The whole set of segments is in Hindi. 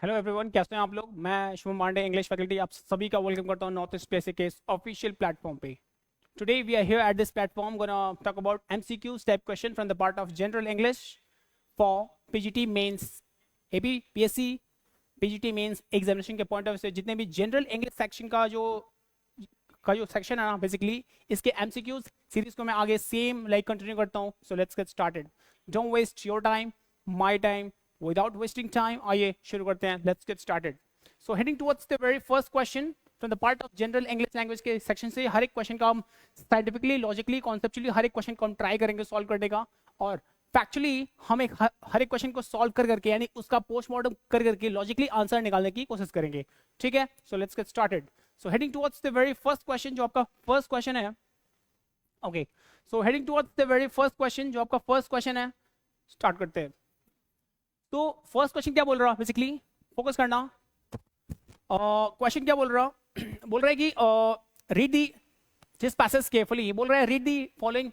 हेलो एवरीवन, कैसे हैं आप लोग। मैं शुभम पांडे, इंग्लिश फैकल्टी, आप सभी का वेलकम करता हूं नॉर्थ ईस्ट बेसिक के ऑफिशियल प्लेटफॉर्म पे। Today we are here at this platform gonna talk about MCQs type question from the part of general English for PGT mains, AP PSC PGT mains examination के पॉइंट ऑफ व्यू से जितने भी जनरल इंग्लिश सेक्शन का जो सेक्शन है ना, बेसिकली इसके एमसीक्यूज सीरीज को मैं आगे सेम कंटिन्यू करता हूं। So let's get started. Don't waste your time, my time, without wasting time आइए शुरू करते हैं। let's get started. So heading towards the very first question from the part of general English language के सेक्शन से हर एक क्वेश्चन का हम साइंटिफिकली, लॉजिकली, कॉन्सेप्चुअली हर एक क्वेश्चन को हम ट्राई करेंगे सॉल्व करने का, और फैक्चुअली हम हर एक क्वेश्चन को सॉल्व कर करके यानी उसका पोस्टमार्टम कर करके लॉजिकली आंसर निकालने की कोशिश करेंगे। ठीक है, सो let's get started. So heading towards the very first question जो आपका फर्स्ट क्वेश्चन है। Okay, so heading towards the very first question जो आपका फर्स्ट क्वेश्चन है, स्टार्ट करते हैं। तो फर्स्ट क्वेश्चन क्या बोल रहा है, बेसिकली फोकस करना। क्वेश्चन क्या बोल रहा बोल रहा है कि read the this passage carefully. बोल रहा है read the following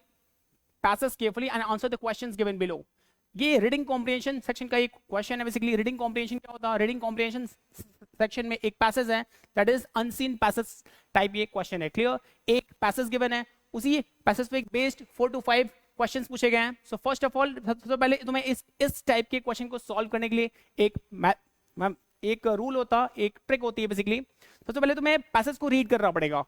passage carefully and answer the questions given below. ये रीडिंग कॉम्प्रिहेंशन सेक्शन का एक क्वेश्चन है। बेसिकली रीडिंग कॉम्प्रिहेंशन क्या होता है, रीडिंग कॉम्प्रिहेंशन सेक्शन में एक पैसेज है that is unseen passage type ये क्वेश्चन है। क्लियर, एक पैसेज गिवन है, उसी पैसेज पे बेस्ड 4 to 5 क्वेश्चंस पूछे गए हैं। सो फर्स्ट ऑफ ऑल सबसे पहले तुम्हें इस टाइप के क्वेश्चन को सॉल्व करने के लिए एक रूल होता, एक ट्रिक होती है। बेसिकली सबसे पहले तुम्हें पैसेज को रीड करना पड़ेगा।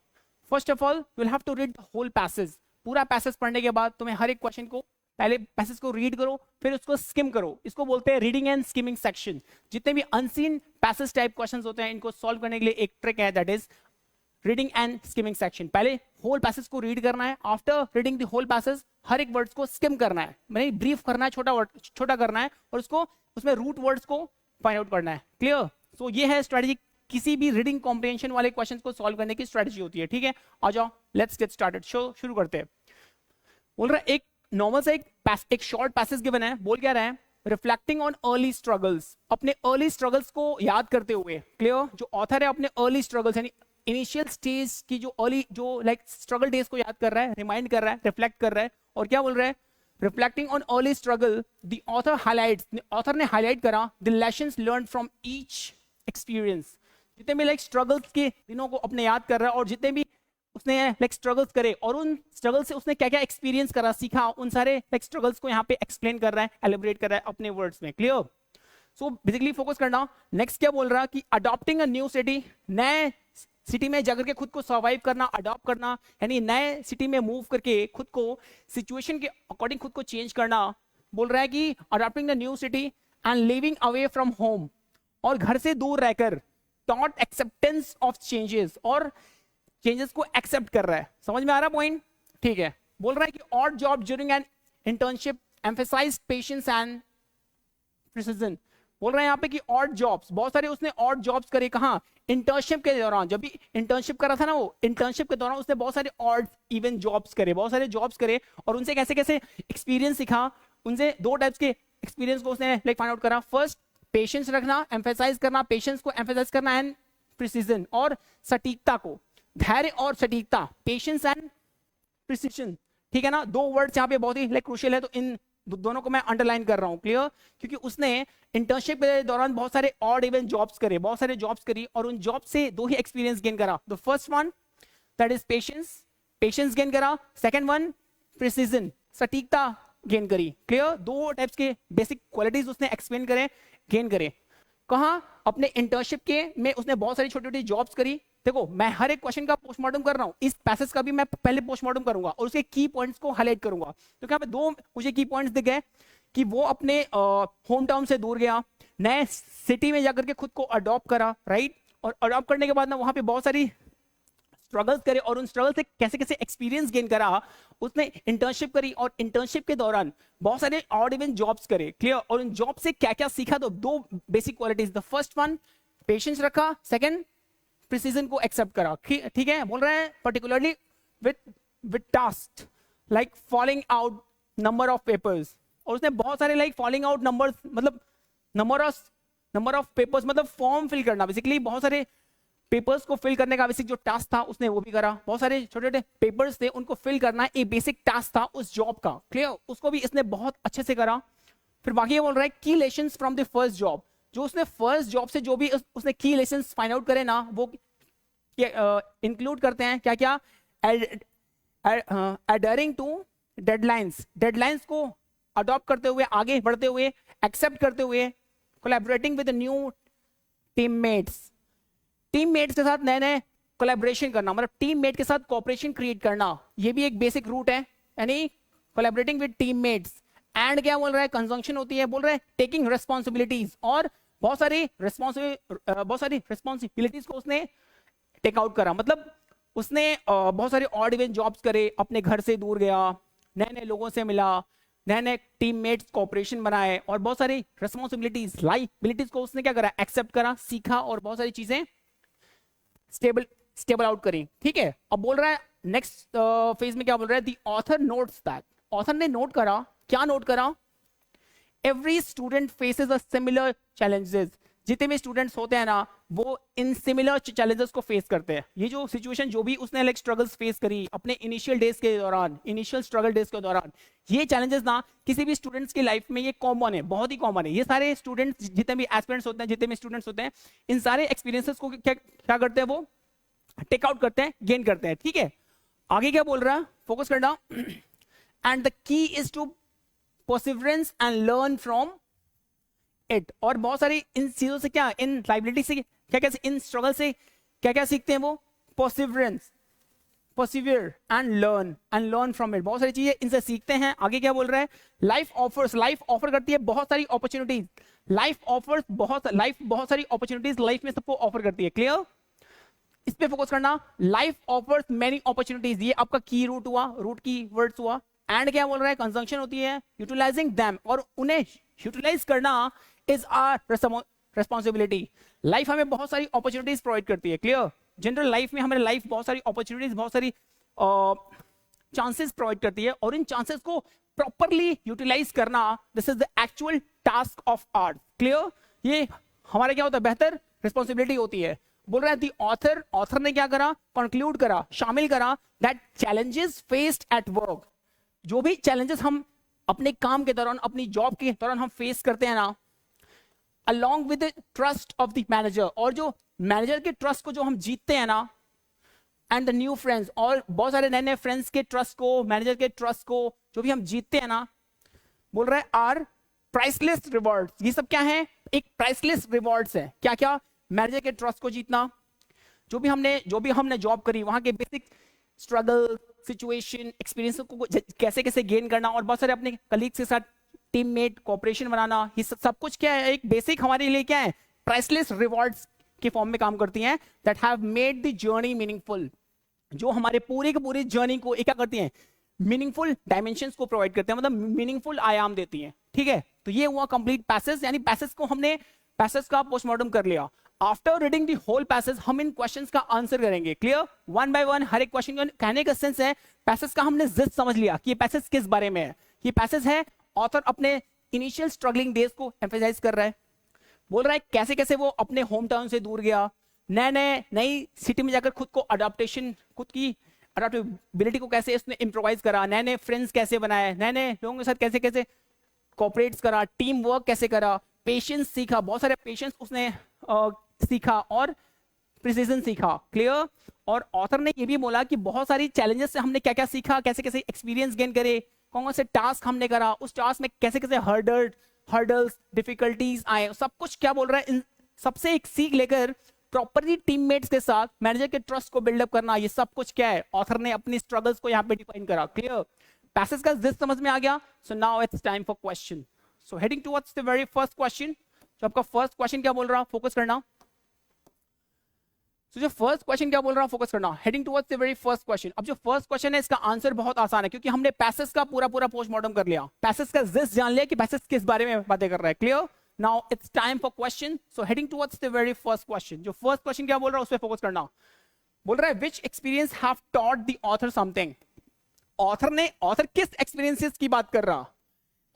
First of all you will have to read the whole passage. पूरा पैसेज पढ़ने के बाद तुम्हें हर एक क्वेश्चन को पहले पैसेज को रीड करो, फिर उसको स्किम करो। इसको बोलते हैं रीडिंग एंड स्किमिंग सेक्शन। जितने भी अनसीन पैसेज टाइप क्वेश्चंस होते हैं इनको सॉल्व करने के लिए एक ट्रिक है that is reading and skimming section. पहले होल पैसेज को रीड करना है, after reading the whole passage हर एक वर्ड्स को स्किम करना है, मैंने ब्रीफ करना है, छोटा करना है, और उसको उसमें रूट वर्ड्स को फाइंड आउट करना है। क्लियर, सो ये है स्ट्रेटजी, किसी भी रीडिंग कॉम्प्रिहेंशन वाले क्वेश्चंस को सॉल्व करने की स्ट्रेटजी होती है। ठीक है, आ जाओ लेट्स गेट स्टार्टेड। शुरू करते हैं। बोल रहा है एक नॉर्मल सा एक शॉर्ट पैसेज गिवन है। बोल क्या रहा है, रिफ्लेक्टिंग ऑन अर्ली स्ट्रगल्स। अपने अर्ली स्ट्रगल्स को याद करते हुए, क्लियर, जो ऑथर है अपने अर्ली स्ट्रगल्स यानी इनिशियल स्टेज की जो अर्ली जो स्ट्रगल डेज को याद कर रहा है, रिमाइंड कर रहा है, रिफ्लेक्ट कर रहा है। और क्या बोल रहा है, reflecting on early struggle the author highlights, author ने हाईलाइट करा the lessons learn from each experience. जितने भी स्ट्रगल्स के दिनों को अपने याद कर रहा है और जितने भी उसने स्ट्रगल्स करे और उन स्ट्रगल से उसने क्या क्या एक्सपीरियंस करा, सीखा, उन सारे स्ट्रगल्स को यहाँ पे एक्सप्लेन कर रहा है, एलिब्रेट कर रहा है अपने वर्ड्स में। क्लियर, सो बेसिकली फोकस करना। नेक्स्ट क्या बोल रहा कि अडॉप्टिंग अ न्यू सिटी, नए सिटी में जाकर के खुद को सर्वाइव करना, अडॉप्ट करना, यानी नए सिटी में मूव करके खुद को सिचुएशन के अकॉर्डिंग खुद को चेंज करना। बोल रहा है कि adopting the new city and living away from home, और घर से दूर रहकर टॉट एक्सेप्टेंस ऑफ चेंजेस, और चेंजेस को एक्सेप्ट कर रहा है। समझ में आ रहा पॉइंट? ठीक है। बोल रहा है कि odd job during an internship emphasize patience and precision. बोल रहे हैं यहाँ पे कि ऑड जॉब्स, बहुत सारे उसने ऑड जॉब्स करे। कहाँ? इंटर्नशिप के दौरान, जब भी इंटर्नशिप करा था ना, वो इंटर्नशिप के दौरान उसने बहुत सारे ऑड इवन जॉब्स करे, बहुत सारे जॉब्स करे, और उनसे कैसे कैसे एक्सपीरियंस सीखा। उनसे दो टाइप्स के एक्सपीरियंस को उसने फाइंड आउट करा। फर्स्ट, पेशेंस रखना, एम्फेसाइज करना, पेशेंस को एम्फेसाइज करना, एंड प्रिसीजन, और सटीकता को, धैर्य और सटीकता, पेशेंस एंड प्रिसीजन। ठीक है ना, दो वर्ड्स यहाँ पे बहुत ही क्रूशियल है, तो इन दोनों को मैं अंडरलाइन कर रहा हूं। क्लियर, क्योंकि उसने इंटर्नशिप के दौरान बहुत सारे ऑड इवन जॉब्स करे, बहुत सारे जॉब्स करी, और उन जॉब से दो ही एक्सपीरियंस गेन करा। The first one that is patience gain करा, सेकंड वन प्रिसीजन, सटीकता गेन करी। क्लियर, दो टाइप्स के बेसिक क्वालिटीज उसने एक्सप्लेन करे, गेन करे। कहां? अपने इंटर्नशिप के में उसने बहुत सारी छोटी छोटी जॉब्स करी। देखो, मैं हर एक क्वेश्चन का पोस्टमार्टम कर रहा हूं, इस पैसेज का भी मैं पहले पोस्टमार्टम करूंगा और उसके की पॉइंट्स को हाईलाइट करूंगा। तो यहाँ पे दो मुझे की पॉइंट्स दिख गए कि वो अपने होम टाउन से दूर गया, नए सिटी में जाकर के खुद को अडॉप्ट करा, राइट, और अडॉप्ट करने के बाद ना वहां पे बहुत सारी स्ट्रगल्स करे, और उन स्ट्रगल से कैसे कैसे एक्सपीरियंस गेन करा। उसने इंटर्नशिप करी, और इंटर्नशिप के दौरान बहुत सारे ऑड इवन जॉब्स करे। क्लियर, और उन जॉब से क्या क्या सीखा, तो दो basic qualities, the first one patience रखा, सेकंड प्रिसीजन को एक्सेप्ट करा। ठीक है, बोल रहे हैं particularly with task like falling out number of papers, और उसने बहुत सारे फॉलिंग आउट नंबर्स, मतलब नंबर ऑफ पेपर्स, मतलब फॉर्म फिल करना, बेसिकली बहुत सारे पेपर्स को फिल करने का बेसिक जो टास्क था उसने वो भी करा। बहुत सारे छोटे छोटे पेपर्स थे, उनको फिल करना एक बेसिक टास्क था उस जॉब का। क्लियर, उसको भी इसने बहुत अच्छे से करा। फिर बाकी ये बोल रहा है की lessons from the first job, जो उसने फर्स्ट जॉब से जो भी उसने की लेसन्स फाइंड आउट करे ना, वो इंक्लूड करते हैं क्या क्या, एडरिंग टू डेडलाइंस, डेडलाइंस को अडॉप्ट करते हुए, आगे बढ़ते हुए, एक्सेप्ट करते हुए, collaborating with new teammates, teammates के साथ नए नए कोलैबोरेशन करना, मतलब टीममेट के साथ कोऑपरेशन क्रिएट करना, ये भी एक बेसिक रूट है, यानी कोलैबोरेटिंग विद टीममेट्स। एंड क्या बोल रहा है, कंजंक्शन होती है, बोल रहा है टेकिंग रिस्पॉन्सिबिलिटीज, और बहुत सारी रिस्पॉन्सिबिलिटीज को उसने टेक आउट करा, मतलब उसने बहुत सारे ऑड इवन जॉब्स करे, अपने घर से दूर गया, नए नए लोगों से मिला, नए नए टीममेट्स कोऑपरेशन बनाए, और बहुत सारी रिस्पॉन्सिबिलिटीज, लाइबिलिटीज को उसने क्या करा, एक्सेप्ट करा, सीखा, और बहुत सारी चीजें स्टेबल आउट करी। ठीक है, अब बोल रहा है नेक्स्ट फेज में क्या बोल रहा है, the author notes that, author ने नोट करा, क्या नोट करा, every student faces a similar challenges, जितने भी स्टूडेंट्स होते हैं ना वो इन सिमिलर चैलेंजेस को फेस करते हैं। ये जो सिचुएशन जो भी उसने लाइक स्ट्रगल्स फेस करी अपने इनिशियल डेज के दौरान, इनिशियल स्ट्रगल डेज के दौरान, ये चैलेंजेस ना किसी भी स्टूडेंट्स की लाइफ में ये कॉमन है, बहुत ही कॉमन है। ये सारे स्टूडेंट्स जितने भी एस्पिरेंट्स होते हैं, जितने भी स्टूडेंट्स होते हैं, इन सारे एक्सपीरियंसेस को क्या करते हैं, वो टेक आउट करते हैं, गेन करते हैं। ठीक है, आगे क्या बोल रहा है, फोकस करना, and the key is to perseverance and learn from it, और बहुत सारी इन चीजों से क्या, इन लाइबिलिटी से क्या क्या, इन स्ट्रगल से क्या क्या सीखते हैं वो, perseverance, persevere and learn from it, बहुत सारी चीजें इनसे सीखते हैं। आगे क्या बोल रहा है, लाइफ ऑफर करती है बहुत सारी अपॉर्चुनिटीज, लाइफ बहुत सारी अपॉर्चुनिटीज लाइफ में सबको ऑफर करती है। क्लियर, इस पे फोकस करना, लाइफ ऑफर्स मेनी अपॉर्चुनिटीज, ये आपका की रूट हुआ, रूट की वर्ड्स हुआ। एंड क्या बोल रहा है, कंजंक्शन होती है, यूटिलाइजिंग देम, और उन्हें यूटिलाइज करना इज आवर रेस्पॉन्सिबिलिटी। लाइफ हमें बहुत सारी अपॉर्चुनिटीज प्रोवाइड करती है। क्लियर, जनरल लाइफ में हमारे लाइफ बहुत सारी अपॉर्चुनिटीज, बहुत सारी चांसेस प्रोवाइड करती है, और इन चांसेस को प्रॉपरली यूटिलाइज करना, this is the actual task of art. Clear, ये हमारे क्या होता है, बेहतर रिस्पॉन्सिबिलिटी होती है। बोल रहा है दी ऑथर ने क्या करा, कंक्लूड करा, शामिल करा, that challenges faced at work, जो भी चैलेंजेस हम अपने काम के दौरान, अपनी जॉब के दौरान हम फेस करते हैं ना, along with the trust of the manager, और जो मैनेजर के ट्रस्ट को जो हम जीतते हैं ना, एंड द न्यू फ्रेंड्स, और बहुत सारे नए नए फ्रेंड्स के ट्रस्ट को, मैनेजर के ट्रस्ट को जो भी हम जीतते हैं ना, बोल रहा है आर प्राइसलेस रिवॉर्ड्स, ये सब क्या है, एक प्राइसलेस रिवॉर्ड्स है। क्या क्या, मैनेजर के ट्रस्ट को जीतना, जो भी हमने जॉब करी वहां के बेसिक स्ट्रगल, सिचुएशन, एक्सपीरियंस को कैसे कैसे गेन करना, और बहुत सारे अपने कलीग्स के साथ टीममेट कोऑपरेशन बनाना, ये सब कुछ क्या है, एक बेसिक हमारे लिए क्या है, प्राइसलेस रिवॉर्ड्स के फॉर्म में काम करती हैं, that have made the journey meaningful, जो हमारे पूरे के पूरे जर्नी को क्या करती हैं, मीनिंगफुल डायमेंशंस को प्रोवाइड करते हैं, मतलब मीनिंगफुल आयाम देती हैं। ठीक है, तो ये हुआ कंप्लीट पैसेज, यानी पैसेज को हमने पैसेज का पोस्टमार्टम कर लिया। After reading the whole passage हम इन क्वेश्चंस का आंसर करेंगे। क्लियर, वन बाय वन हर एक क्वेश्चन का कहने का सेंस है, पैसेज का हमने जिद समझ लिया कि ये पैसेज किस बारे में है। ये पैसेज है, ऑथर अपने इनिशियल स्ट्रगलिंग डेज को एम्फेसाइज कर रहा है, बोल रहा है कैसे कैसे वो अपने होम टाउन से दूर गया, नई सिटी में जाकर खुद को अडॉप्टेशन, खुद की अडॉप्टेबिलिटी को कैसे उसने इम्प्रोवाइज करा, नए नए फ्रेंड्स कैसे बनाए, नए नए लोगों के साथ कैसे कैसे कोऑपरेट करा, टीम वर्क कैसे करा, पेशेंस सीखा, बहुत सारे पेशेंस उसने सीखा, और प्रिसीजन सीखा। क्लियर, और ऑथर ने ये भी बोला कि बहुत सारी चैलेंजेस से हमने क्या क्या सीखा, कैसे कैसे एक्सपीरियंस गेन करे, कौन कौन से टास्क हमने करा, उस टास्क में कैसे कैसे हर्डल्स डिफिकल्टीज आए, सब कुछ क्या बोल रहा है, इन सबसे एक सीख लेकर प्रॉपरली टीममेट्स के साथ मैनेजर के ट्रस्ट को बिल्डअप करना, ये सब कुछ क्या है, ऑथर ने अपनी स्ट्रगल्स को यहाँ पे डिफाइन करा। क्लियर, पैसेज का जिस समझ में आ गया, so now it's time for question. So heading towards the very first question, जो आपका फर्स्ट क्वेश्चन क्या बोल रहा, फोकस करना। जो फर्स्ट क्वेश्चन क्या बोल रहा, फोकस करना, heading towards the very first question. अब जो फर्स्ट क्वेश्चन है इसका आंसर बहुत आसान है, क्योंकि हमने पैसेज का पूरा पोस्टमार्टम कर लिया, पैसेज का जिस जान लिया कि पैसेज किस बारे में बातें कर रहा है। Clear, now it's time for question. So heading towards the very first question, जो फर्स्ट क्वेश्चन क्या बोल रहा है उस पर फोकस करना। बोल रहा है which experience have taught the author something, author किस एक्सपीरियंसेस की बात कर रहा,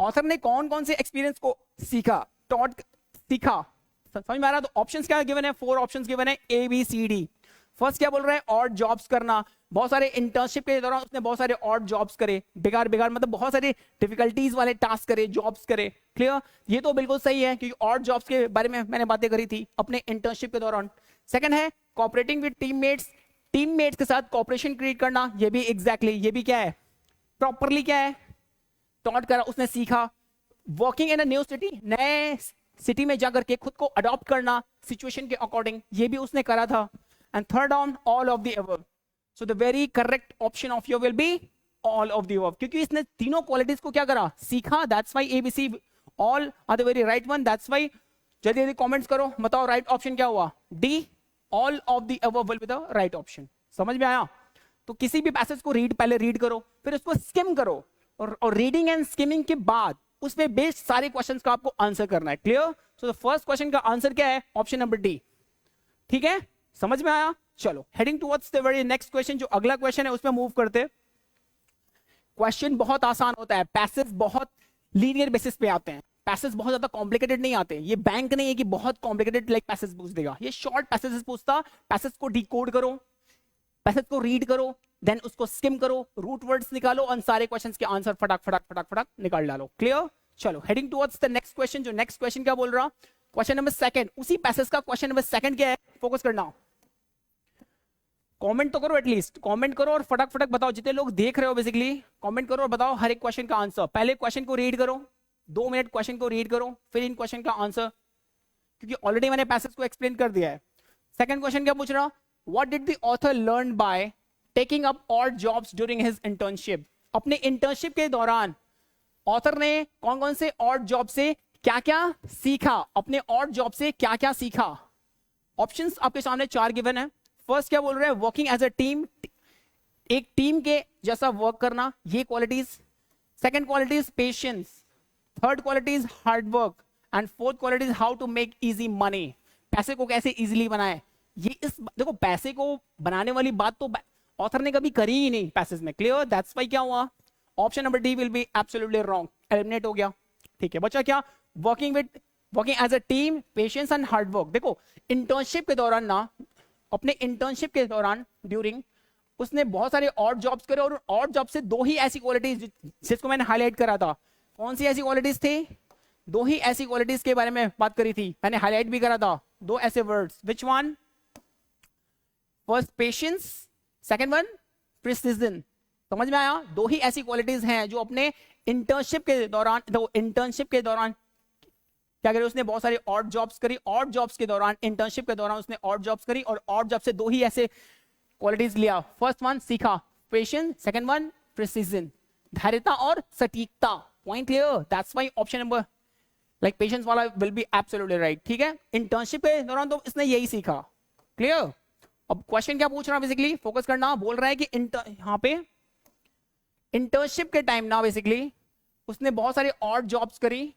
ऑथर ने कौन कौन से एक्सपीरियंस को सीखा, टॉट सीखा, समझ में आ रहा। तो ऑप्शंस क्या गिवन है, 4 ऑप्शंस गिवन है, A B C D। First क्या बोल रहा है, और जॉब्स करना, बहुत सारे इंटर्नशिप के दौरान उसने बहुत सारे और जॉब्स करे, बेकार बेकार मतलब बहुत सारे डिफिकल्टीज वाले टास्क करे, जॉब्स करे। क्लियर, ये तो बिल्कुल सही है क्योंकि और जॉब्स के बारे में मैंने बातें करी थी अपने इंटर्नशिप के दौरान। सेकंड है कोऑपरेटिंग विद टीममेट्स, टीममेट्स के साथ कोऑपरेशन क्रिएट करना, ये भी एग्जैक्टली ये भी क्या है, प्रॉपरली क्या है, टॉट करा, उसने सीखा। Working in a new city, नए सिटी में जाकर के खुद को अडॉप्ट करना सिचुएशन के अकॉर्डिंग, ये भी उसने करा था। And third on all of the above, so the very correct option of your will be all of the above, क्योंकि इसने तीनों क्वालिटीज को क्या करा, सीखा। That's why ABC all are the very right one. That's why जल्दी जल्दी कमेंट्स करो, बताओ राइट ऑप्शन क्या हुआ, D, all of the above will be the right option. समझ में आया? तो किसी भी पैसेज को पहले रीड करो, फिर उसको स्किम करो, और रीडिंग एंड स्किमिंग के बाद उसमें बेस्ड सारे क्वेश्चंस का आपको आंसर करना है। Clear? So the first question का आंसर क्या है, ऑप्शन नंबर डी। ठीक है, समझ में आया? चलो heading towards the very next question, जो अगला क्वेश्चन है उसमें मूव करते। क्वेश्चन बहुत आसान होता है, पैसेज बहुत लीनियर बेसिस पे आते हैं, पैसेज बहुत ज्यादा कॉम्प्लिकेटेड नहीं आते। ये बैंक नहीं है कि बहुत कॉम्प्लिकेटेड लाइक पैसेज पूछ देगा, ये शॉर्ट पैसेज पूछता। पैसेज को डिकोड करो, पैसेज को रीड करो, देन उसको स्किम करो, रूट वर्ड्स निकालो और सारे क्वेश्चंस के आंसर फटाक फटाक फटाक फटाक निकाल डालो। क्लियर? चलो heading towards the next question, जो नेक्स्ट क्वेश्चन क्या बोल रहा, क्वेश्चन नंबर सेकंड, उसी पैसेज का क्वेश्चन नंबर सेकंड क्या है, फोकस करना। कमेंट तो करो, एटलीस्ट कमेंट करो और फटाक फटाक बताओ, जितने लोग देख रहे हो बेसिकली कमेंट करो और बताओ हर एक क्वेश्चन का आंसर। पहले क्वेश्चन को रीड करो, 2 मिनट क्वेश्चन को रीड करो, फिर इन क्वेश्चन का आंसर, क्योंकि ऑलरेडी मैंने पैसेज को एक्सप्लेन कर दिया है। सेकंड क्वेश्चन क्या पूछ रहा, what did the author learn by taking up odd jobs during his internship. अपने इंटर्नशिप के दौरान ऑथर ने कौन कौन से ऑड जॉब से क्या क्या सीखा, अपने ऑड जॉब से क्या क्या सीखा। ऑप्शंस आपके सामने 4 गिवन है। फर्स्ट क्या बोल रहे हैं, वर्किंग एज अ टीम, एक टीम के जैसा वर्क करना, ये qualities. Second quality is patience, third quality is hard work, and fourth quality is how to make easy money, पैसे को कैसे इजीली बनाए। ये इस देखो पैसे को बनाने वाली बात तो ऑथर ने कभी करी ही नहीं पैसेज में। क्लियर? दैट्स व्हाई क्या हुआ, option number D will be absolutely wrong, eliminate हो गया। ठीक है, बच्चा क्या, working as a team, patience and hard work. देखो इंटर्नशिप के दौरान ना, अपने इंटर्नशिप के दौरान ड्यूरिंग उसने बहुत सारे और जॉब्स करे, और और जॉब से 2 ही ऐसी क्वालिटीज जिसको मैंने हाईलाइट करा था। कौन सी ऐसी क्वालिटीज थी, 2 ही ऐसी क्वालिटीज के बारे में बात करी थी, मैंने हाईलाइट भी करा था 2 ऐसे words. Which one? First patience, second one precision. समझ में आया? 2 ही ऐसी क्वालिटीज हैं जो अपने इंटर्नशिप के दौरान, इंटर्नशिप के दौरान क्या करे, उसने बहुत सारी और जॉब्स करी, और जॉब्स के दौरान, इंटर्नशिप के दौरान उसने और जॉब्स करी, और जॉब से 2 ही ऐसे क्वालिटीज लिया। फर्स्ट वन सीखा पेशेंस, सेकंड वन प्रिसिजन, धैर्यता और सटीकता। Point clear? That's why option number like patience वाला विल बी एब्सोल्युटली राइट। ठीक है, इंटर्नशिप के दौरान तो इसने यही सीखा। क्लियर? अब क्वेश्चन क्या पूछ रहा है, बेसिकली फोकस करना, बोल रहा है कि यहाँ पे इंटर्नशिप के टाइम ना बेसिकली उसने बहुत सारी और जॉब्स करी,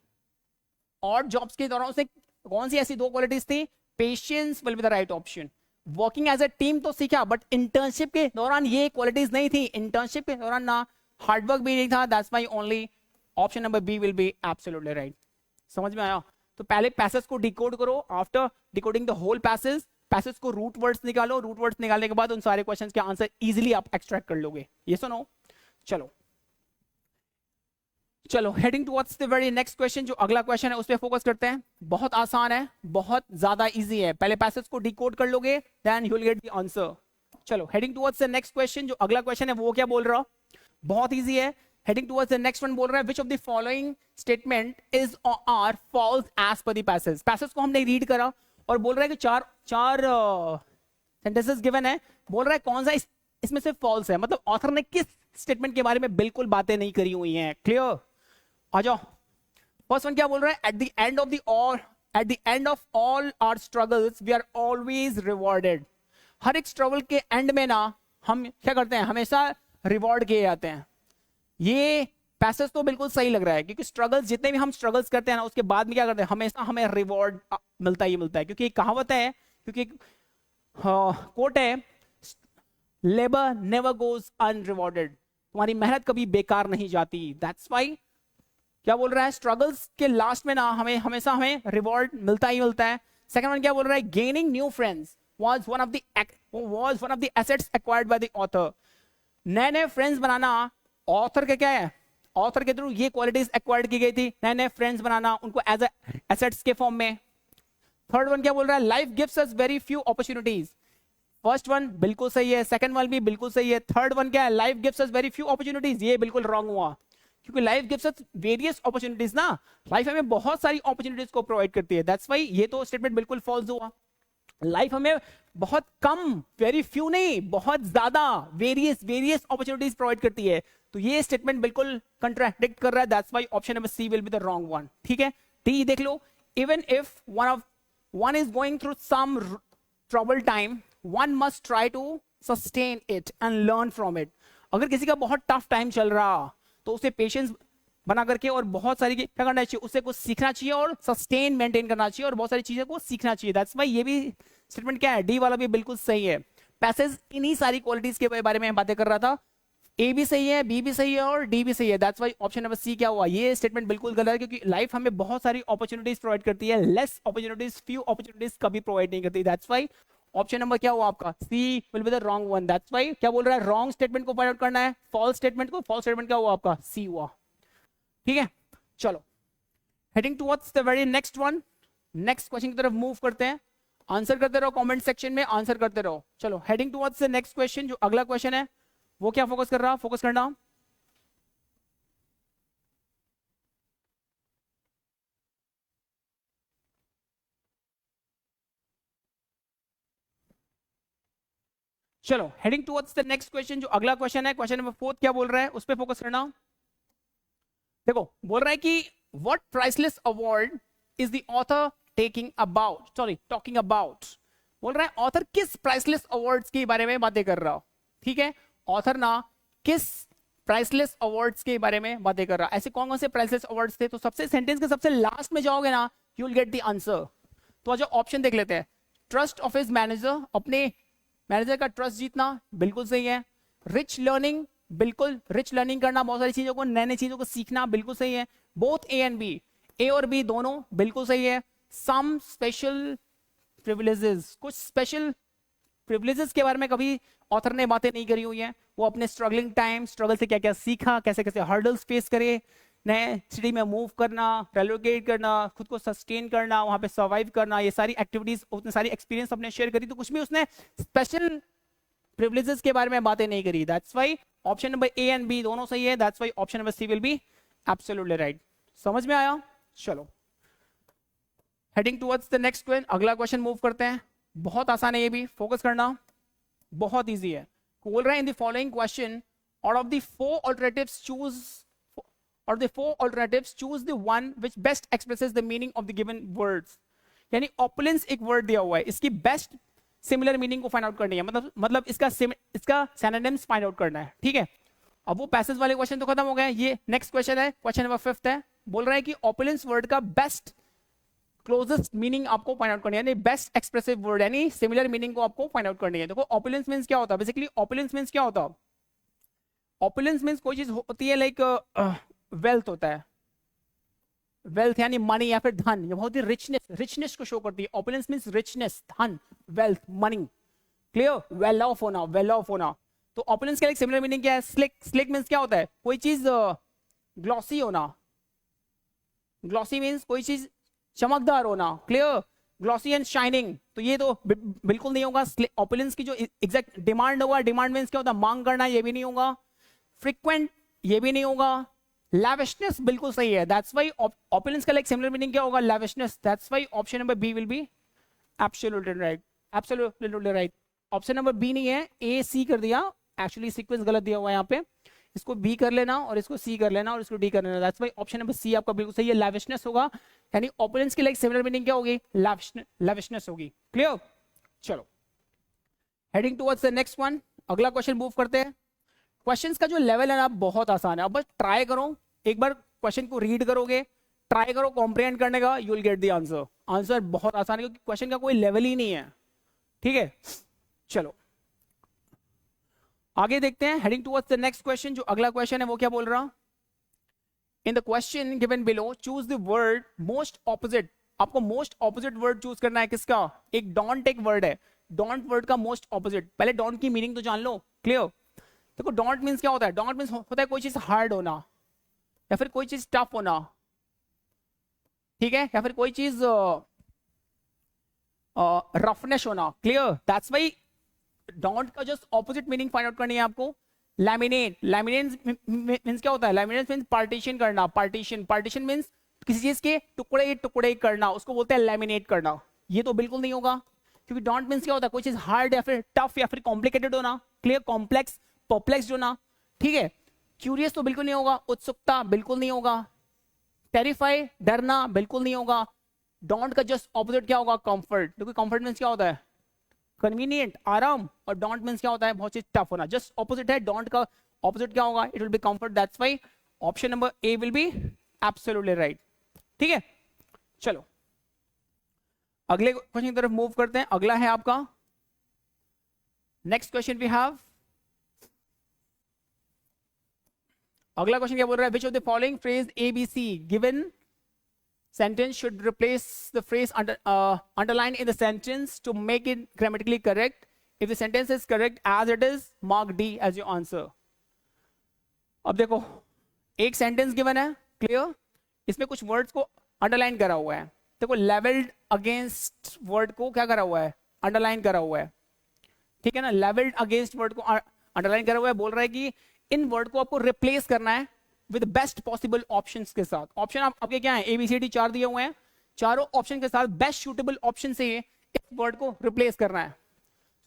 और जॉब्स के दौरान उसने कौन सी ऐसी 2 क्वालिटीज थी, patience will be the right option. Working as a team तो सीखा, बट इंटर्नशिप के दौरान ये क्वालिटीज नहीं थी, इंटर्नशिप के दौरान ना हार्डवर्क भी नहीं था। That's why only option number B will be absolutely right. समझ में आया? तो पहले पैसेज को डिकोड करो, after decoding the whole passage को रूट वर्ड्स निकालो, रूट वर्ड्स निकालने के बाद उन सारे क्वेश्चंस के आंसर इजीली आप एक्सट्रैक्ट कर लोगे। ये सुनो, चलो heading towards the very next question, जो अगला क्वेश्चन है उस पर फोकस करते हैं। बहुत आसान है, बहुत ज्यादा इजी है, पहले पैसेज को डिकोड कर लोगे then you will get the answer. चलो heading towards the next question, जो अगला क्वेश्चन है वो क्या बोल रहा, बहुत इजी है। Heading towards the next one बोल रहा है, which of the following statement is are false as per the passage. Passage को हमने रीड करा और बोल रहा है कि चार सेंटेंसेस गिवन है, बोल रहा है कौन सा इसमें से फॉल्स है, मतलब ऑथर ने किस स्टेटमेंट के बारे में बिल्कुल बातें नहीं करी हुई हैं। क्लियर? आ जाओ, फर्स्ट वन क्या बोल रहा है, at the end of all our struggles we are always rewarded. हर एक स्ट्रगल के एंड में ना हम क्या करते हैं, हमेशा रिवॉर्ड किए जाते हैं। ये पैसेज तो बिल्कुल सही लग रहा है, क्योंकि स्ट्रगल्स, जितने भी हम स्ट्रगल्स करते हैं ना, उसके बाद में क्या करते हैं, हमेशा हमें रिवॉर्ड मिलता ही मिलता है। क्योंकि एक कहावत है, क्योंकि कोट है, लेबर नेवर गोज अनरिवॉर्डेड, तुम्हारी मेहनत कभी बेकार नहीं जाती। दैट्स व्हाई क्या बोल रहा है, स्ट्रगल्स के लास्ट में ना हमें हमेशा रिवॉर्ड मिलता ही मिलता है। सेकंड वन क्या बोल रहा है, gaining new friends, was one of the assets acquired by the author. नए नए फ्रेंड्स बनाना ऑथर का क्या है, ऑथर के थ्रू ये क्वालिटीज एक्वायर्ड की गई थी, नए नए फ्रेंड्स बनाना उनको एज एसेट्स के फॉर्म में. थर्ड वन क्या बोल रहा है, life gives us very few opportunities. First one बिल्कुल सही है, सेकंड वन भी बिल्कुल सही है. थर्ड वन क्या है, life gives us very few opportunities, ये बिल्कुल रॉन्ग हुआ, क्योंकि life gives us various opportunities ना, लाइफ हमें बहुत सारी अपॉर्चुनिटीज को प्रोवाइड करती है. दैट्स व्हाई ये तो स्टेटमेंट बिल्कुल फॉल्स हुआ. लाइफ हमें बहुत कम, वेरी फ्यू नहीं, बहुत ज्यादा वेरियस अपॉर्चुनिटीज प्रोवाइड करती है. तो ये स्टेटमेंट बिल्कुल कंट्राडिक्ट कर रहा है. That's why option number C will be the wrong one. ठीक है, डी देख लो. Even if one is going through some troubled time, one must try to sustain it and learn from it. अगर किसी का बहुत टफ टाइम चल रहा तो उसे पेशेंस बना करके और बहुत सारी क्या करना चाहिए, उससे कुछ सीखना चाहिए और सस्टेन मेंटेन करना चाहिए और बहुत सारी चीजें को सीखना चाहिए. दैट्स व्हाई ये भी स्टेटमेंट क्या है, डी वाला भी बिल्कुल सही है. पैसेज इन्हीं सारी क्वालिटीज के बारे में बातें कर रहा था. ए भी सही है, बी भी सही है और डी भी सही है. That's why option number C क्या हुआ, ये स्टेटमेंट बिल्कुल गलत है, क्योंकि लाइफ हमें बहुत सारी अपॉर्चुनिटीज प्रोवाइड करती है, लेस अपॉर्चुनिटीज, फ्यू अपॉर्चुनिटीज कभी प्रोवाइड नहीं करती. दैट्स व्हाई ऑप्शन नंबर क्या हुआ आपका, C will be the wrong one. That's why क्या बोल रहा है, रॉन्ग स्टेटमेंट को फाइंड आउट करना है, फॉल्स स्टेटमेंट को. फॉल्स स्टेटमेंट क्या हुआ आपका, सी हुआ. ठीक है, चलो heading towards the very next one, next question की तरफ मूव करते हैं. आंसर करते रहो कमेंट सेक्शन में, आंसर करते रहो. चलो heading towards the next question, जो अगला क्वेश्चन है वो क्या फोकस कर रहा, फोकस करना. चलो heading towards the next question, जो अगला क्वेश्चन है, क्वेश्चन नंबर 4 क्या बोल रहा है, उस पर फोकस करना. देखो बोल रहा है कि what priceless award is the author talking about. बोल रहा है ऑथर किस प्राइसलेस अवार्ड्स के बारे में बातें कर रहा हो. ठीक है, ऑथर ना किस प्राइसलेस अवार्ड्स के बारे में बातें कर रहा. ऐसे कौन कौन से प्राइसलेस अवार्ड्स थे, तो सबसे सेंटेंस के सबसे लास्ट में जाओगे ना, you will get the answer. तो आज ऑप्शन देख लेते हैं. ट्रस्ट ऑफ हिज मैनेजर, अपने मैनेजर का ट्रस्ट जीतना, बिल्कुल सही है. रिच लर्निंग, बिल्कुल रिच लर्निंग करना, बहुत सारी चीजों को, नए नए चीजों को सीखना, बिल्कुल सही है. बोथ ए एंड बी, ए और बी दोनों बिल्कुल सही है. सम स्पेशल प्रिविलेजेस, कुछ स्पेशल प्रिविलेजेस के बारे में कभी ऑथर ने बातें नहीं करी हुई है. वो अपने स्ट्रगलिंग टाइम, स्ट्रगल से क्या क्या सीखा, कैसे कैसे हर्डल्स फेस करे, नए सिटी में मूव करना, रेलोकेट करना, खुद को सस्टेन करना, वहां पे सर्वाइव करना, ये सारी एक्टिविटीज, उसने सारी एक्सपीरियंस अपने शेयर करी. तो कुछ भी उसने स्पेशल प्रिविलेजेस के बारे में बातें नहीं करी. That's why option number A and B दोनों सही है. That's why option number C will be absolutely right. समझ में आया. चलो heading towards the next question, अगला क्वेश्चन मूव करते हैं. बहुत आसान है ये भी, फोकस करना, बहुत इजी है. बोल रहा है in the following question, out of the four alternatives choose the one which best expresses the meaning of the given words. यानी ऑपुलेंस एक वर्ड दिया हुआ है, इसकी बेस्ट सिमिलर मीनिंग को फाइंड आउट करनी है, मतलब इसका सिनोनिम्स फाइंड आउट करना है. ठीक है, अब वो पैसेज वाले क्वेश्चन तो खत्म हो गए. ये नेक्स्ट क्वेश्चन है, क्वेश्चन नंबर 5 है. बोल रहा है कि ऑपुलेंस वर्ड का बेस्ट क्लोजेस्ट मीनिंग आपको फाइंड आउट करनी है, यानी बेस्ट एक्सप्रेसिव वर्ड, यानी सिमिलर मीनिंग को आपको फाइंड आउट करनी है. देखो ऑपुलेंस मींस क्या होता है, बेसिकली ऑपुलेंस मींस क्या होता है, ऑपुलेंस मींस कोई चीज होती है लाइक वेल्थ होता है, वेल्थ यानी मनी या फिर धन, ये बहुत ही रिचनेस को शो करती है. ऑपुलेंस मींस रिचनेस, धन, wealth, money. Clear, well of होना. तो ऑपुलेंस का एक सिमिलर मीनिंग क्या है, स्लिक मींस क्या होता है, कोई चीज ग्लॉसी होना, ग्लॉसी मींस कोई चीज चमकदार होना. Clear, glossy and shining. तो ये तो बिल्कुल नहीं होगा. ऑपुलेंस की जो एग्जैक्ट डिमांड होगा, डिमांड मींस क्या होता है, मांग करना, ये भी नहीं होगा. फ्रीक्वेंट, ये भी नहीं होगा. लैविशनेस बिल्कुल सही है. दैट्स व्हाई ऑपुलेंस का लाइक सिमिलर मीनिंग क्या होगा, lavishness. That's why option number B will be absolutely right. Absolutely right. Option number B नहीं है, ए सी कर दिया. एक्चुअली सीक्वेंस गलत दिया हुआ है यहाँ पे, इसको बी कर लेना और इसको सी कर लेना और इसको डी कर लेना. That's why option number C आपका बिल्कुल सही है, लैविशनेस होगा. यानी ऑपुलेंस की लाइक सिमिलर मीनिंग क्या होगी, लैविशनेस होगी. क्लियर. चलो heading towards the next one, अगला क्वेश्चन मूव करते हैं. क्वेश्चंस का जो लेवल है ना बहुत आसान है. अब बस ट्राई करो, एक बार क्वेश्चन को रीड करोगे, ट्राई करो कॉम्प्रिहेंड करने का, you will get the answer. Answer बहुत आसान है क्योंकि क्वेश्चन का कोई लेवल ही नहीं है. ठीक है, चलो आगे देखते हैं. Heading towards the next question, जो अगला क्वेश्चन है वो क्या बोल रहा. In the question given below choose the word most opposite. आपको मोस्ट ऑपोजिट वर्ड चूज करना है. किसका, एक डोंट टेक वर्ड है. डोंट वर्ड का मोस्ट ऑपोजिट, पहले डोंट की मीनिंग तो जान लो, क्लियर। देखो डोंट मीन्स क्या होता है, डोंट मीन्स होता है कोई चीज हार्ड होना या फिर कोई चीज टफ होना, ठीक है, या फिर कोई चीज रफनेस होना, क्लियर। दैट्स वाई डोंट का just opposite meaning find out करनी है आपको। लैमिनेट, लैमिनेट मीन्स क्या होता है, लैमिनेट मीन्स पार्टीशन करना, पार्टीशन, पार्टीशन मीन्स किसी चीज के टुकड़े टुकड़े करना, उसको बोलते हैं लैमिनेट करना। ये तो बिल्कुल नहीं होगा, क्योंकि डोंट मीन्स क्या होता है कोई चीज हार्ड या फिर टफ या फिर कॉम्प्लिकेटेड होना, क्लियर, कॉम्प्लेक्स, परप्लेक्स्ड होना, ठीक है। क्यूरियस तो बिल्कुल नहीं होगा, उत्सुकता बिल्कुल नहीं होगा, टेरिफाई डरना बिल्कुल नहीं होगा। डोंट का जस्ट ऑपोजिट क्या होगा, कंफर्ट, क्योंकि कंफर्ट मीन्स क्या होता है, कन्वीनियंट, आराम, और डोंट मीन्स क्या होता है, बहुत चीज टफ होना, जस्ट ऑपोजिट है। डोंट का ऑपोजिट क्या होगा, it will be comfort. That's why option number A will be absolutely right, ठीक है। चलो अगले क्वेश्चन की तरफ मूव करते हैं। अगला है आपका नेक्स्ट क्वेश्चन वी हैव, अगला क्वेश्चन क्या बोल रहा है, which of the following phrase A B C given sentence should replace the phrase underlined in the sentence to make it grammatically correct. If the sentence is correct as it is, mark D as your answer. अब देखो एक सेंटेंस गिवन है, क्लियर, इसमें कुछ वर्ड्स को अंडरलाइन करा हुआ है। देखो लेवल्ड अगेंस्ट वर्ड को क्या करा हुआ है, अंडरलाइन करा हुआ है, ठीक है ना। लेवल्ड अगेंस्ट वर्ड को अंडरलाइन करा हुआ है, बोल रहा है कि इन वर्ड को आपको रिप्लेस करना है विद बेस्ट पॉसिबल ऑप्शंस के साथ। ऑप्शन आपके क्या है, ABCD 4 दिए हुए हैं, चारों ऑप्शन के साथ बेस्ट सूटेबल ऑप्शन से इस वर्ड को रिप्लेस करना है।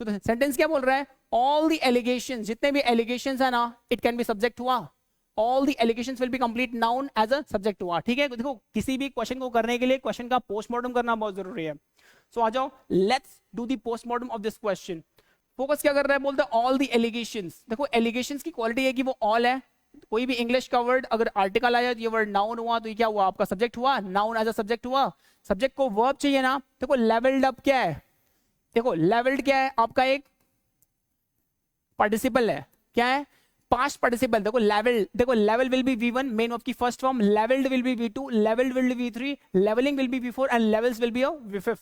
तो सेंटेंस क्या बोल रहा है, ऑल द एलिगेशंस, जितने भी एलिगेशंस है ना, इट कैन बी सब्जेक्ट हुआ, all the allegations will be complete noun as a subject हुआ, ठीक है। देखो किसी भी क्वेश्चन को करने के लिए क्वेश्चन का पोस्टमार्टम करना बहुत जरूरी है। सो आ जाओ, let's do the postmortem of this question. Focus क्या कर रहा है, बोलते हैं ऑल द एलिगेशंस। देखो एलिगेशंस की क्वालिटी है कि वो ऑल है, कोई भी इंग्लिश का वर्ड अगर आर्टिकल आया तो ये वर्ड नाउन हुआ, तो ये क्या हुआ, आपका सब्जेक्ट हुआ, नाउन एज अ सब्जेक्ट हुआ। सब्जेक्ट को वर्ब चाहिए ना, देखो लेवल्ड अप क्या है, देखो लेवल्ड क्या है, आपका एक पार्टिसिपल है, क्या है, पास्ट पार्टिसिपल। देखो लेवल, देखो level will be V1 main verb की first form, levelled will be V2, levelled will be V3, levelling will be V4 and levels will be V5।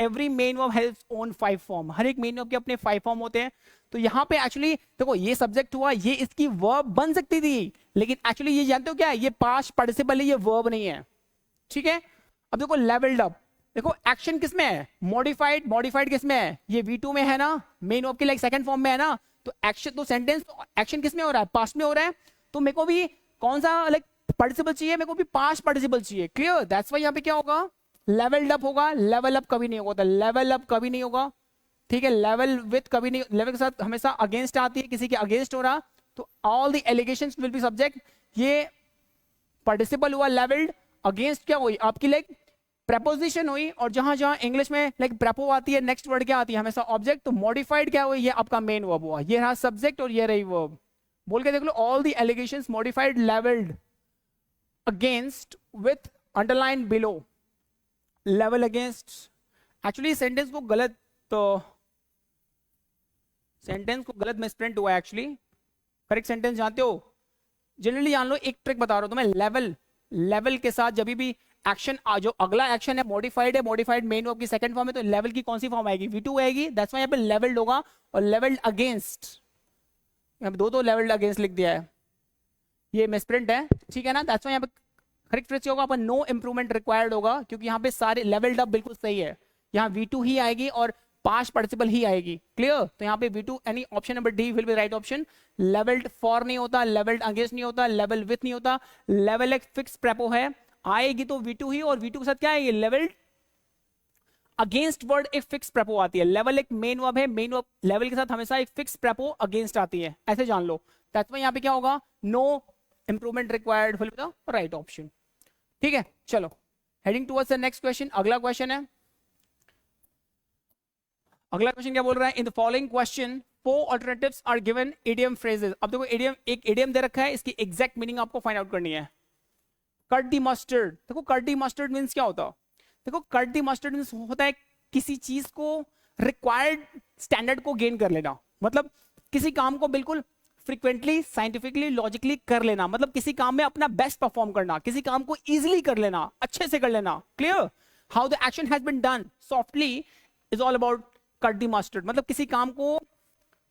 Every main verb has own 5 form, हर एक मेन वर्ब के अपने 5 फॉर्म होते हैं। तो यहाँ पे एक्चुअली देखो ये सब्जेक्ट हुआ, ये इसकी वर्ब बन सकती थी, लेकिन एक्चुअली ये जानते हो क्या है, ये पास्ट पार्टिसिपल है, ये वर्ब नहीं है, ठीक है। अब देखो लेवल्ड अप, देखो एक्शन किसमें है, मॉडिफाइड, मॉडिफाइड किसमें है, ये V2 में है ना, मेन वर्ब के लाइक सेकंड फॉर्म में है ना, तो एक्शन, तो सेंटेंस एक्शन किसमें हो रहा है, पास्ट में हो रहा है। तो मेरे को भी कौन सा लाइक पार्टिसिपल चाहिए, मेरे को भी पास्ट पार्टिसिपल चाहिए, क्लियर। दैट्स व्हाई यहाँ पे क्या होगा, लेवल्ड अप होगा, लेवल अप कभी नहीं होगा, लेवल अप कभी नहीं होगा, ठीक है। लेवल विथ कभी नहीं, लेवल के साथ हमेशा अगेंस्ट आती है, किसी के अगेंस्ट हो रहा, तो all the allegations will be subject. ये पार्टिसिपल हुआ लेवल्ड, अगेंस्ट क्या हुई आपकी लाइक प्रेपोजिशन हुई, और जहां जहां इंग्लिश में लाइक प्रेपो आती है, नेक्स्ट वर्ड क्या आती है, हमेशा ऑब्जेक्ट। तो मॉडिफाइड क्या हुई, ये आपका मेन वर्ब हुआ, ये रहा सब्जेक्ट और ये रही वर्ब। बोल के देख लो, all the allegations modified levelled against with underline below, level against. Actually sentence को गलत, तो सेंटेंस को गलत मिसप्रिंट हुआ है एक्चुअली, करेक्ट सेंटेंस जानते हो, जनरली जान लो। एक ट्रिक बता रहा हूं तुम्हें, लेवल, लेवल के साथ जब भी एक्शन जो अगला एक्शन है मॉडिफाइड है, मॉडिफाइड मेन वर्ब की सेकंड फॉर्म है, तो लेवल की कौन सी फॉर्म आएगी, V2 आएगी। दैट्स व्हाई यहाँ पे लेवल्ड होगा, और लेवल्ड अगेंस्ट, यहाँ पे दो लेवल्ड अगेंस्ट लिख दिया है, ये मिसप्रिंट है, ठीक है ना। दैट्स व्हाई यहाँ पे करेक्ट फ्रेज होगा अपन नो इंप्रूवमेंट रिक्वायर्ड होगा, क्योंकि यहाँ पे सारे लेवल्ड अप बिल्कुल सही है, यहाँ V2 ही आएगी और पास्ट पार्टिसिपल ही आएगी, क्लियर। तो यहाँ पे V2 यानी option number D will be right option. Levelled for नहीं होता, लेवल्ड अगेंस्ट नहीं होता, लेवल विथ नहीं होता, लेवल एक फिक्स प्रेपो है, आएगी तो V2 ही, और V2 के साथ क्या है, लेवल्ड अगेंस्ट वर्ड एक फिक्स प्रेपो आती है। लेवल एक मेन वर्ब है, मेन वर्ब लेवल के साथ हमेशा एक फिक्स प्रेपो अगेंस्ट आती है, ऐसे जान लो। दैट्स व्हाई यहाँ पे क्या होगा, no improvement required will be the right option, ठीक है। चलो heading towards the next question, अगला क्वेश्चन है, अगला क्वेश्चन क्या बोल रहा है, in the following question 4 alternatives are given idiom phrases। अब देखो इडियम, एक इडियम दे रखा है, इसकी एग्जैक्ट मीनिंग आपको फाइंड आउट करनी है। कट दी मस्टर्ड, देखो कट दी मस्टर्ड मींस क्या होता है, देखो कट दी मस्टर्ड मींस होता है किसी चीज को रिक्वायर्ड स्टैंडर्ड को गेन कर लेना, मतलब किसी काम को बिल्कुल फ्रीक्वेंटली, साइंटिफिकली, लॉजिकली कर लेना, मतलब किसी काम में अपना बेस्ट परफॉर्म करना, किसी काम को इजीली कर लेना, अच्छे से कर लेना, clear. How the action has been done softly is all about cut the mustard, मतलब किसी काम को,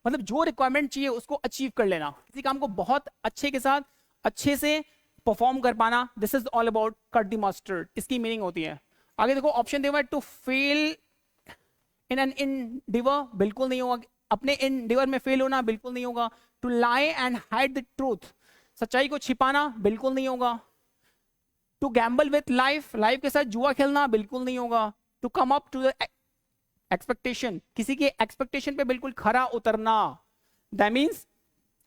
मतलब जो रिक्वायरमेंट चाहिए उसको अचीव कर लेना, किसी काम को बहुत अच्छे के साथ अच्छे से परफॉर्म कर पाना, this is all about cut the mustard, इसकी मीनिंग होती है। आगे देखो ऑप्शन दिया हुआ है, to fail in an endeavour, बिल्कुल नहीं होगा, अपने इंडिवर में फेल होना बिल्कुल नहीं होगा। To lie and hide the truth, सच्चाई को छिपाना बिल्कुल नहीं होगा। To gamble with life, life के साथ जुआ खेलना बिल्कुल नहीं होगा। To come up to the expectation, किसी के एक्सपेक्टेशन पे बिल्कुल खरा उतरना, दैट मीन्स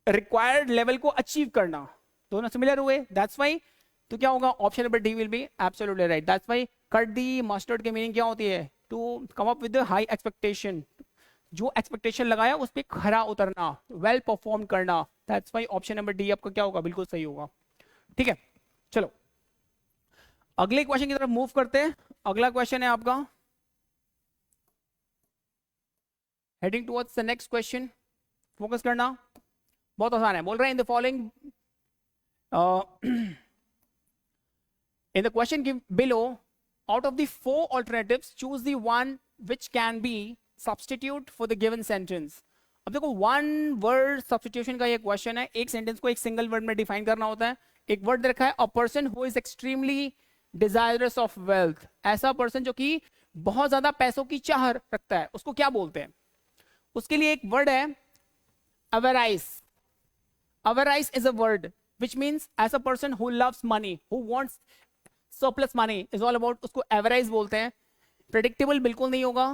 रिक्वायर्ड लेवल को अचीव करना, दोनों सिमिलर हुए, दैट्स वाई। तो क्या होगा, option number D will be absolutely right, that's why cut the mustard की मीनिंग क्या होती है, to come up with high expectation, जो एक्सपेक्टेशन लगाया उस पर खरा उतरना, वेल परफॉर्म करना, that's why option number D आपका क्या होगा, बिल्कुल सही होगा। ठीक है, चलो अगले क्वेश्चन की तरफ मूव करते हैं। अगला क्वेश्चन है आपका, heading towards the next question, focus करना, बहुत आसान है। बोल रहे हैं इन the following in the question below, out of the 4 alternatives choose the one which can be substitute for the given sentence। अब देखो वन वर्ड सब्स्टिट्यूशन का ये क्वेश्चन है, एक सेंटेंस को एक सिंगल वर्ड में डिफाइन करना होता है। एक वर्ड रखा है, a person who is extremely desirous of wealth, ऐसा पर्सन जो कि बहुत ज्यादा पैसों की चाह रखता है, उसको क्या बोलते हैं? उसके लिए एक वर्ड है avarice। avarice is a word which means as a person who loves money, who wants surplus money is all about, उसको avarice बोलते हैं। प्रेडिक्टेबल बिल्कुल नहीं होगा।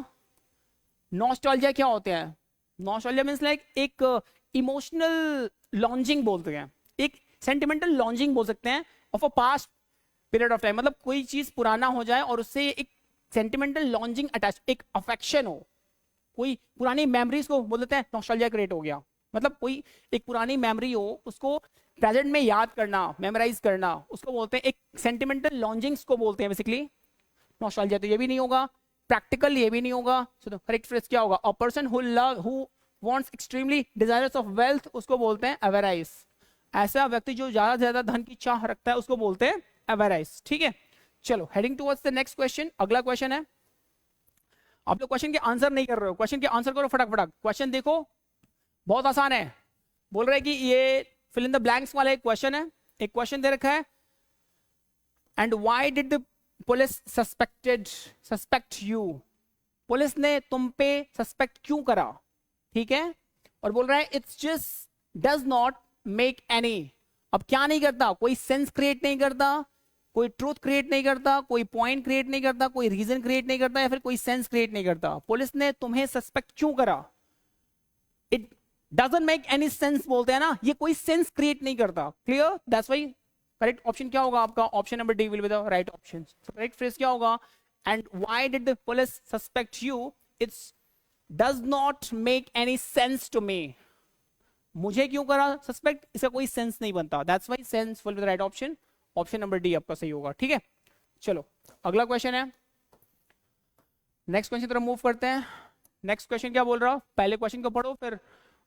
नॉस्टैल्जिया क्या होते हैं? नॉस्टैल्जिया मींस लाइक एक इमोशनल लॉन्जिंग बोलते हैं, एक सेंटिमेंटल लॉन्जिंग बोल सकते हैं of a past period of time, मतलब कोई चीज पुराना हो जाए और उससे एक सेंटिमेंटल लॉन्जिंग अटैच, एक अफेक्शन हो, कोई पुरानी मेमोरीज को बोल देते हैं नॉस्टैल्जिया क्रिएट हो गया, मतलब कोई एक पुरानी मेमोरी हो उसको प्रेजेंट में याद करना, मेमोराइज करना, उसको बोलते हैं एक सेंटिमेंटल लॉन्जिंग्स को बोलते हैं बेसिकली नॉस्टैल्जिया। तो ये भी नहीं होगा, प्रैक्टिकल ये भी नहीं होगा। सो करेक्ट फ्रेज क्या होगा? A person who wants extremely desirous of wealth, उसको बोलते हैं एवराइस। ऐसा व्यक्ति जो ज्यादा से ज्यादा धन की चाह रखता है उसको बोलते हैं एवराइस। ठीक है, चलो heading towards the next question. अगला क्वेश्चन है, आप लोग क्वेश्चन के आंसर नहीं कर रहे हो, क्वेश्चन के आंसर करो फटाक फटाक। क्वेश्चन देखो बहुत आसान है, बोल रहे हैं कि ये फिल इन द ब्लैंक्स वाला एक क्वेश्चन है। एक क्वेश्चन दे रखा है, and why did the police suspect you, police ने तुम पे सस्पेक्ट क्यों करा? ठीक है, और बोल रहा है it's just does not make any, अब क्या नहीं करता, कोई सेंस क्रिएट नहीं करता, कोई ट्रूथ क्रिएट नहीं करता, कोई पॉइंट क्रिएट नहीं करता, कोई रीजन क्रिएट नहीं करता, या फिर कोई सेंस क्रिएट नहीं करता। पुलिस ने तुम्हें सस्पेक्ट क्यों करा? It doesn't make any sense बोलते हैं ना, ये कोई सेंस क्रिएट नहीं करता। Clear? That's why correct option क्या होगा आपका? Option number D will be the right option. Correct phrase क्या होगा? And why did the police suspect you, it's does not make any sense to me, मुझे क्यों करा सस्पेक्ट, इसका कोई सेंस नहीं बनता। That's why sense will be the right option, option number D आपका सही होगा। ठीक है, चलो अगला क्वेश्चन है, नेक्स्ट क्वेश्चन तरफ मूव करते हैं। नेक्स्ट क्वेश्चन क्या बोल रहा? पहले क्वेश्चन को पढ़ो, फिर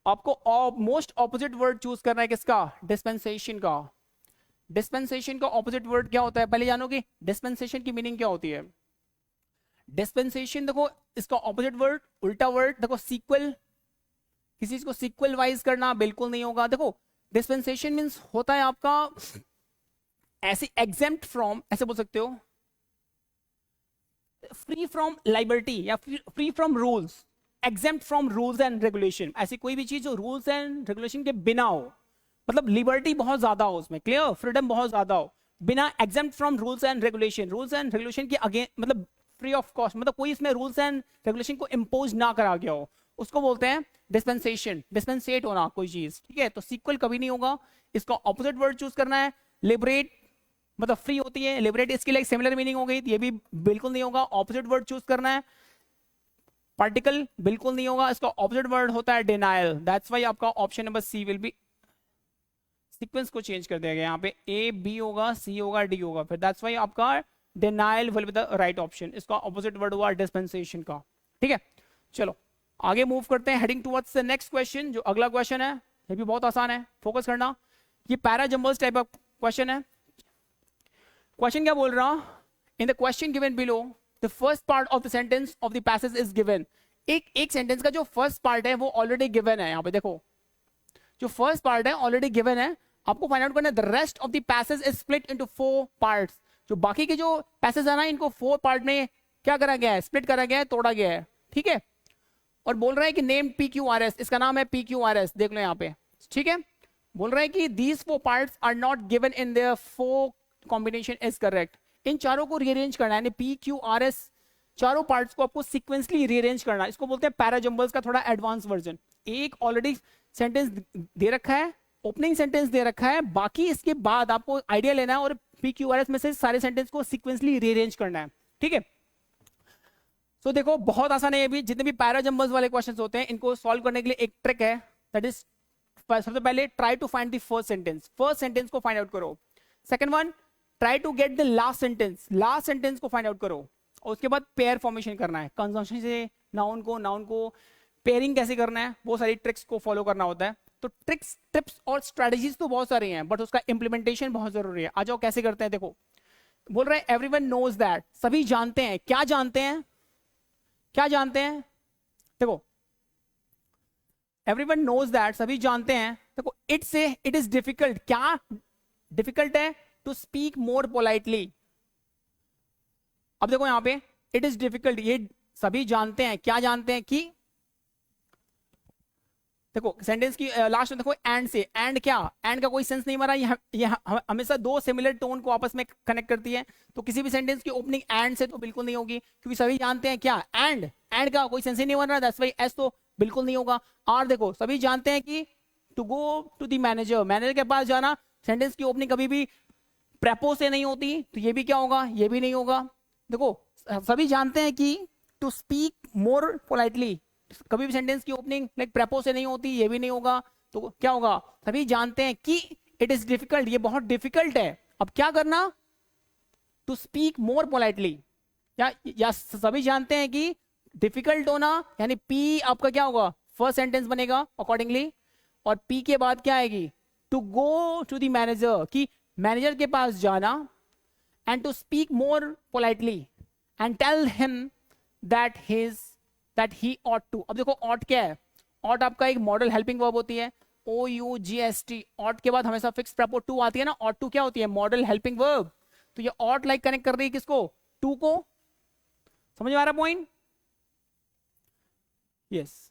आपको मोस्ट ऑपोजिट वर्ड चूज करना है। किसका? डिस्पेंसेशन का। डिस्पेंसेशन का ऑपोजिट वर्ड क्या होता है पहले जानो कि डिस्पेंसेशन की मीनिंग क्या होती है। डिस्पेंसेशन देखो, इसका ऑपोजिट वर्ड, उल्टा वर्ड देखो, सीक्वल, किसी चीज को सीक्वल वाइज करना बिल्कुल नहीं होगा। देखो डिस्पेंसेशन मींस होता है आपका ऐसे एग्जेम्प्ट फ्रॉम, ऐसे बोल सकते हो, फ्री फ्रॉम लाइबर्टी या free from rules, exempt from rules and regulation, ऐसी कोई भी चीज जो रूल्स एंड रेगुलेशन के बिना हो, मतलब लिबर्टी बहुत ज्यादा हो उसमें, क्लियर, फ्रीडम बहुत ज्यादा हो, बिना exempt from rules and regulation, rules and regulation के अगेन, मतलब फ्री ऑफ कॉस्ट, मतलब कोई इसमें रूल्स एंड रेगुलेशन को इम्पोज ना करा गया हो, उसको बोलते हैं डिस्पेंसेशन, डिस्पेंसेट होना कोई चीज। ठीक है, तो सीक्वल कभी नहीं होगा, इसका ऑपोजिट वर्ड चूज करना है। लिबरेट मतलब फ्री होती है, लिबरेट इसकी लाइक सिमिलर मीनिंग हो गई, ये भी बिल्कुल नहीं होगा, ऑपोजिट वर्ड चूज करना है। पार्टिकल बिल्कुल नहीं होगा, इसका ऑपोजिट वर्ड होता है डिनायल। दैट्स व्हाई आपका option number C will be, sequence को चेंज कर दिया गया, यहाँ पे ए बी होगा, सी होगा, डी होगा, फिर दैट्स व्हाई आपका denial will be the right option. इसका ऑपोजिट वर्ड हुआ डिस्पेंसेशन का। ठीक है, चलो आगे मूव करते हैं, heading towards the next question. जो अगला क्वेश्चन है ये भी बहुत आसान है, फोकस करना, ये para jumbles type of question है। क्वेश्चन क्या बोल रहा? In the question given below the first part of the sentence of the passage is given, एक एक सेंटेंस का जो फर्स्ट पार्ट है वो ऑलरेडी गिवन है, यहाँ पे देखो जो फर्स्ट पार्ट है ऑलरेडी गिवन है, आपको फाइंड आउट करना है the rest of the passage is split into 4 parts. जो बाकी के जो पैसेज है ना इनको 4 पार्ट में क्या करा गया है, स्प्लिट करा गया है, तोड़ा गया है, ठीक है। और बोल रहा है कि नेम PQRS, इसका नाम है PQRS, देख लो यहाँ पे, ठीक है। बोल रहा है कि these 4 parts are not given in their 4 combination is correct। इन चारों को रीअरेंज करना है, यानी PQRS चारों पार्ट्स को आपको सीक्वेंसली रीअरेंज करना है। इसको बोलते हैं पैराजंबल्स का थोड़ा एडवांस वर्जन। एक ऑलरेडी सेंटेंस दे रखा है, ओपनिंग सेंटेंस दे रखा है, बाकी इसके बाद आपको आइडिया लेना है और PQRS में से सारे सेंटेंस को सीक्वेंसली रीअरेंज करना है, ठीक है। तो देखो बहुत आसान है ये भी, जितने भी पैराजंबल्स वाले क्वेश्चंस होते हैं इनको सॉल्व करने के लिए एक ट्रिक है, दैट इज सबसे पहले try to find the first sentence को फाइंड आउट करो। Second one, try to get the last sentence को फाइंड आउट करो। और उसके बाद पेयर फॉर्मेशन करना है, कंजंक्शन से नाउन को पेयरिंग कैसे करना है, वो सारी ट्रिक्स को फॉलो करना होता है। तो ट्रिक्स, टिप्स और स्ट्रेटजीज तो बहुत सारी हैं, बट उसका इंप्लीमेंटेशन बहुत जरूरी है। आ जाओ कैसे करते हैं, देखो बोल रहे हैं एवरीवन नोज दैट, सभी जानते हैं, क्या जानते हैं, देखो एवरीवन नोज दैट, सभी जानते हैं। देखो इट इज डिफिकल्ट, क्या डिफिकल्ट है, टू स्पीक मोर पोलाइटली। अब देखो यहां पे इट इज डिफिकल्ट, ये सभी जानते हैं, क्या जानते हैं कि, देखो सेंटेंस की लास्ट में देखो एंड से, एंड क्या, एंड का कोई सेंस नहीं बना, ये हमेशा दो सिमिलर टोन को आपस में कनेक्ट करती है। तो किसी भी सेंटेंस की ओपनिंग एंड से तो बिल्कुल नहीं होगी, क्योंकि सभी जानते हैं क्या, एंड का कोई सेंस ही नहीं बन रहा, दैट्स व्हाई एस तो बिल्कुल नहीं होगा। और देखो सभी जानते हैं कि to go to the manager के पास जाना, सेंटेंस की ओपनिंग कभी भी प्रेपो से नहीं होती, तो ये भी क्या होगा, ये भी नहीं होगा। देखो सभी जानते हैं कि टू स्पीक मोर पोलाइटली, कभी भी सेंटेंस की ओपनिंग लाइक प्रेपो से नहीं होती, ये भी नहीं होगा। तो क्या होगा, सभी जानते हैं कि इट इज डिफिकल्ट, ये बहुत डिफिकल्ट है। अब क्या करना, टू स्पीक मोर पोलाइटली, या सभी जानते हैं कि डिफिकल्ट होना, यानी पी आपका क्या होगा, फर्स्ट सेंटेंस बनेगा अकॉर्डिंगली। और पी के बाद क्या आएगी, to go to the manager, कि मैनेजर के पास जाना, and to speak more politely and tell him that he ought to। अब देखो ought क्या है, ought आपका एक मॉडल हेल्पिंग वर्ब होती है, OUGHT। ought के बाद हमेशा फिक्स प्रेपो टू आती है ना, ought to क्या होती है, मॉडल हेल्पिंग वर्ब। तो ये ought लाइक कनेक्ट कर रही है किसको, टू को। समझ में आ रहा पॉइंट, यस।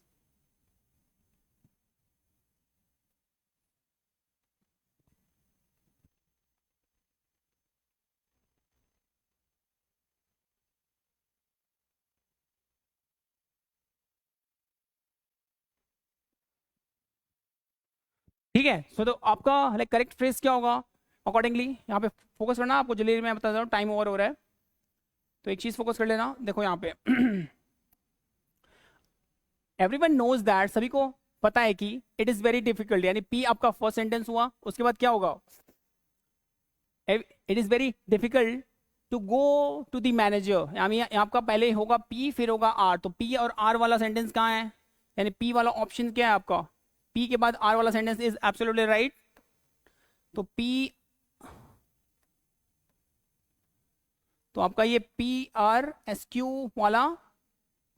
ठीक है, सो तो आपका लाइक करेक्ट फ्रेज क्या होगा, अकॉर्डिंगली यहाँ पे फोकस करना। आपको जल्दी मैं बता रहा हूँ, टाइम ओवर हो रहा है, तो एक चीज फोकस कर लेना। देखो यहाँ पे एवरीवन नोज दैट, सभी को पता है कि इट इज वेरी डिफिकल्ट, यानी पी आपका फर्स्ट सेंटेंस हुआ, उसके बाद क्या होगा, it is very difficult to go to the manager, यानी आपका पहले होगा पी फिर होगा आर। तो पी और आर वाला सेंटेंस कहाँ है, यानी पी वाला ऑप्शन क्या है आपका, पी के बाद आर वाला सेंटेंस इज एब्सोल्युटली राइट। तो पी, तो आपका ये PRSQ वाला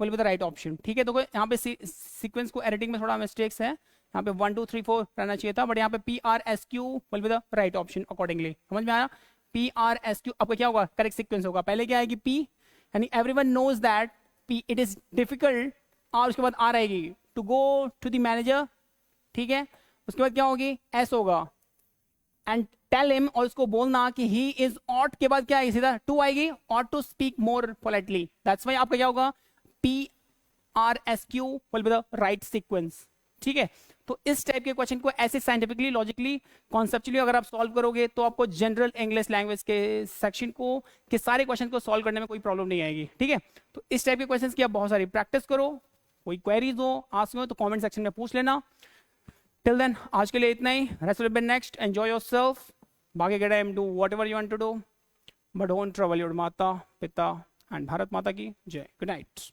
will be the right option, ठीक है। तो यहाँ पे सीक्वेंस को एडिटिंग में थोड़ा मिस्टेक्स है, यहाँ पे 1 2 3 4 रहना चाहिए था, बट यहाँ पे PRSQ will be the right option accordingly. समझ में आया, PRSQ आपका क्या होगा, करेक्ट सीक्वेंस होगा। पहले क्या आएगी P, यानी everyone knows that P it is difficult, और उसके बाद R आएगी to go to the manager, ठीक है। उसके बाद क्या होगी, S होगा, एंड टेल हिम, और उसको बोलना कि ही इज ought के बाद क्या आएगी, सीधा टू आएगी, ought to speak more politely. That's why आपका क्या होगा, PRSQ will be the right sequence, ठीक है। तो इस टाइप के क्वेश्चन को ऐसे साइंटिफिकली, लॉजिकली, कॉन्सेप्चुअली अगर आप सॉल्व करोगे तो आपको जनरल इंग्लिश लैंग्वेज के सेक्शन को के सारे क्वेश्चन को सॉल्व करने में कोई प्रॉब्लम नहीं आएगी, ठीक है। तो इस टाइप के क्वेश्चन की आप बहुत सारी प्रैक्टिस करो, कोई क्वेरीज हो, आस्क हो तो कमेंट सेक्शन में पूछ लेना। टिल देन आज के लिए इतना ही, rest will be next, enjoy yourself, भागे gate am do whatever you want to do, but don't trouble your माता पिता एंड भारत माता की जय। Good night.